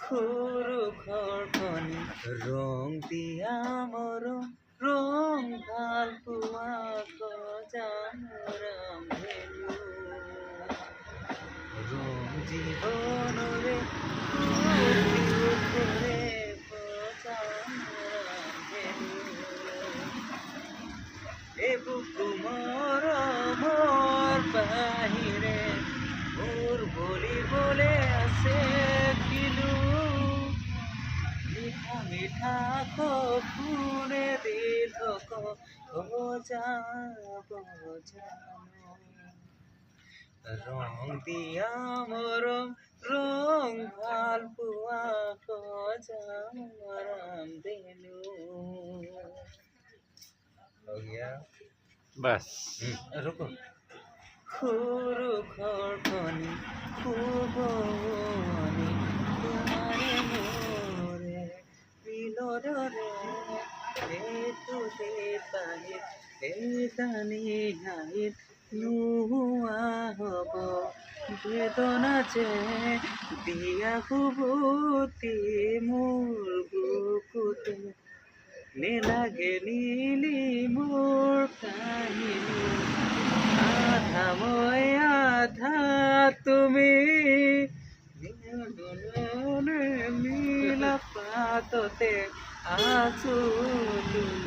সৰু ঘৰখনি ৰং দিয়া মৰম ৰং ভাল পোৱা যাম ৰান্ধেলো ৰং জীৱনৰে সুখৰে বজাম ৰান্ধেলো এই বুকু মৰমৰ বাহিৰে মোৰ বলিবলে আছে কিলো মিঠা মিঠা সপোনে দি থক বজাব ৰং দিয়া মৰম ৰং ভাল পোৱা যাম ৰান্ধেলো বাস সৰু ঘৰখনি শুবনি তোমাৰে মোৰে বিলদৰে এইটোতে পাহিত এই জানি হাঁহিত নোহোৱা হ'ব বেদনা যে দিয়া শুবতি মোৰ বুকুতে নেলাগে নীলি মোৰ কাহিনী আধা মই আধা তুমি নীলা পাততে আছো তুমি